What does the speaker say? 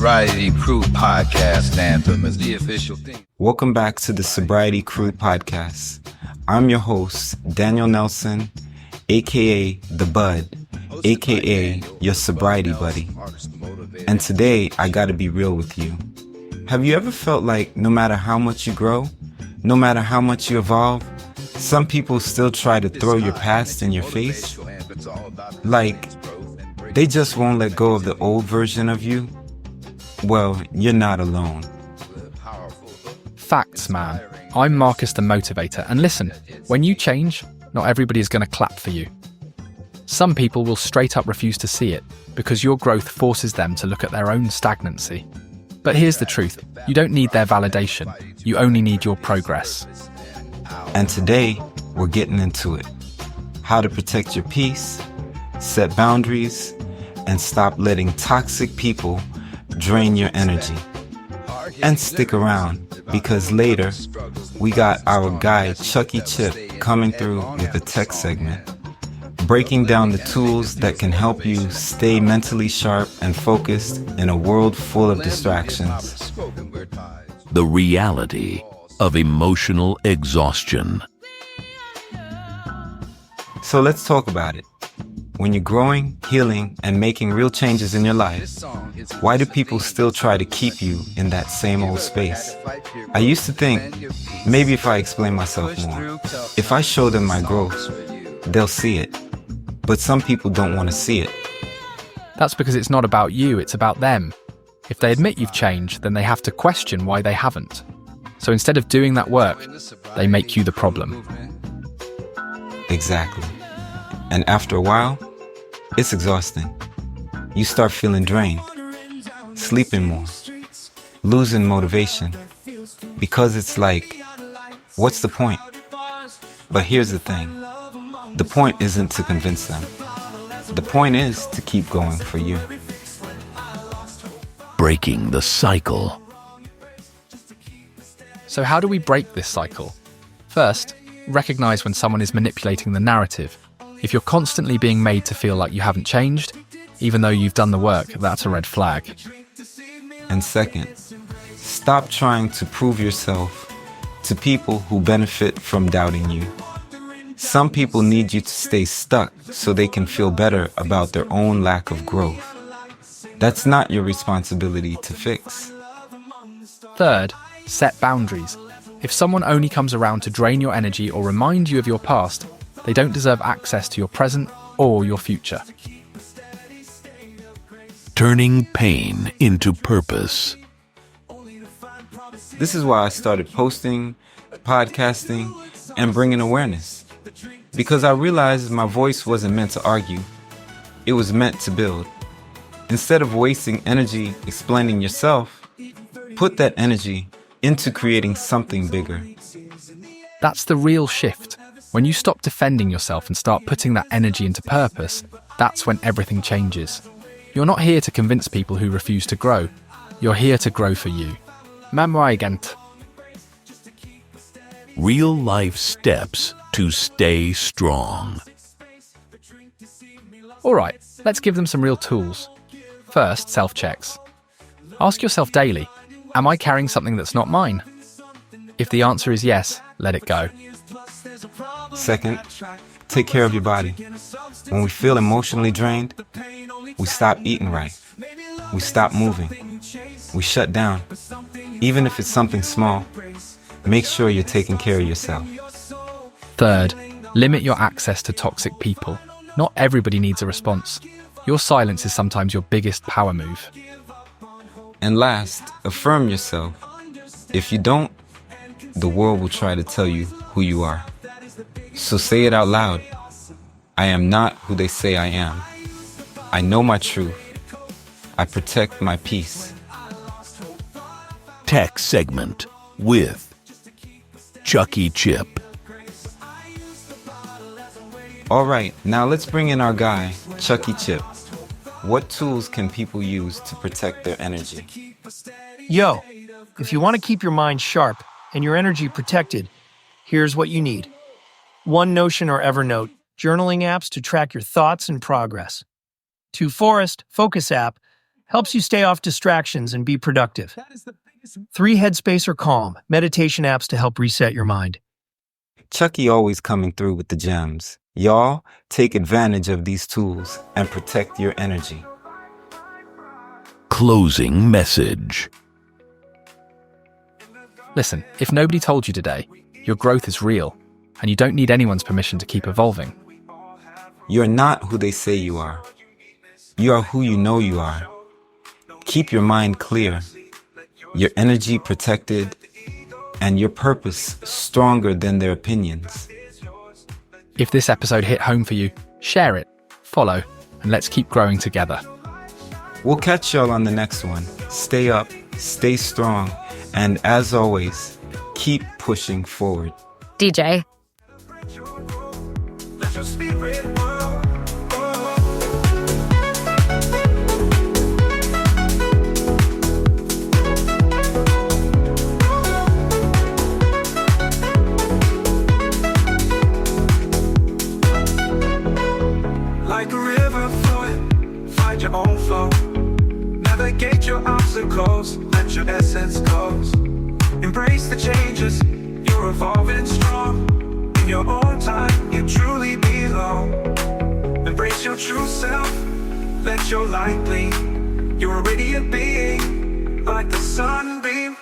Sobriety Crew Podcast anthem is the official thing. Welcome back to the Sobriety Crew Podcast. I'm your host, Daniel Nelson, aka The Bud, aka your sobriety buddy. And today, I gotta be real with you. Have you ever felt like no matter how much you grow, no matter how much you evolve, some people still try to throw your past in your face? Like, they just won't let go of the old version of you? Well, you're not alone. Facts, man. I'm Marcus the Motivator, and listen, when you change, not everybody is going to clap for you. Some people will straight up refuse to see it because your growth forces them to look at their own stagnancy. But here's the truth, you don't need their validation, you only need your progress. And today, we're getting into it. How to protect your peace, set boundaries, and stop letting toxic people drain your energy. And stick around, because later, we got our guy Chucky Chip coming through with a tech segment, breaking down the tools that can help you stay mentally sharp and focused in a world full of distractions. The reality of emotional exhaustion. So let's talk about it. When you're growing, healing, and making real changes in your life, why do people still try to keep you in that same old space? I used to think, maybe if I explain myself more, if I show them my growth, they'll see it. But some people don't want to see it. That's because it's not about you, it's about them. If they admit you've changed, then they have to question why they haven't. So instead of doing that work, they make you the problem. Exactly. And after a while, it's exhausting. You start feeling drained, sleeping more, losing motivation. Because it's like, what's the point? But here's the thing. The point isn't to convince them. The point is to keep going for you. Breaking the cycle. So how do we break this cycle? First, recognize when someone is manipulating the narrative. If you're constantly being made to feel like you haven't changed, even though you've done the work, that's a red flag. And second, stop trying to prove yourself to people who benefit from doubting you. Some people need you to stay stuck so they can feel better about their own lack of growth. That's not your responsibility to fix. Third, set boundaries. If someone only comes around to drain your energy or remind you of your past, they don't deserve access to your present or your future. Turning pain into purpose. This is why I started posting, podcasting, and bringing awareness. Because I realized my voice wasn't meant to argue. It was meant to build. Instead of wasting energy explaining yourself, put that energy into creating something bigger. That's the real shift. When you stop defending yourself and start putting that energy into purpose, that's when everything changes. You're not here to convince people who refuse to grow. You're here to grow for you. Mamwaigant. Real life steps to stay strong. Alright, let's give them some real tools. First, self-checks. Ask yourself daily, am I carrying something that's not mine? If the answer is yes, let it go. Second, take care of your body. When we feel emotionally drained, we stop eating right. We stop moving. We shut down. Even if it's something small, make sure you're taking care of yourself. Third, limit your access to toxic people. Not everybody needs a response. Your silence is sometimes your biggest power move. And last, affirm yourself. If you don't, the world will try to tell you who you are. So say it out loud. I am not who they say I am. I know my truth. I protect my peace. Tech segment with Chucky Chip. All right, now let's bring in our guy, Chucky Chip. What tools can people use to protect their energy? Yo, if you want to keep your mind sharp and your energy protected, here's what you need. OneNotion or Evernote, journaling apps to track your thoughts and progress. 2 Forest, Focus app, helps you stay off distractions and be productive. 3 Headspace or Calm, meditation apps to help reset your mind. Chucky always coming through with the gems. Y'all, take advantage of these tools and protect your energy. Closing message. Listen, if nobody told you today, your growth is real, and you don't need anyone's permission to keep evolving. You're not who they say you are. You are who you know you are. Keep your mind clear, your energy protected, and your purpose stronger than their opinions. If this episode hit home for you, share it, follow, and let's keep growing together. We'll catch y'all on the next one. Stay up, stay strong, and as always, keep pushing forward. DJ. Like a river flowing, find your own flow. Navigate your obstacles, let your essence go. Embrace the changes, you're evolving strong. In your own time, you truly belong. Embrace your true self, let your light gleam. You're a radiant being, like the sunbeam.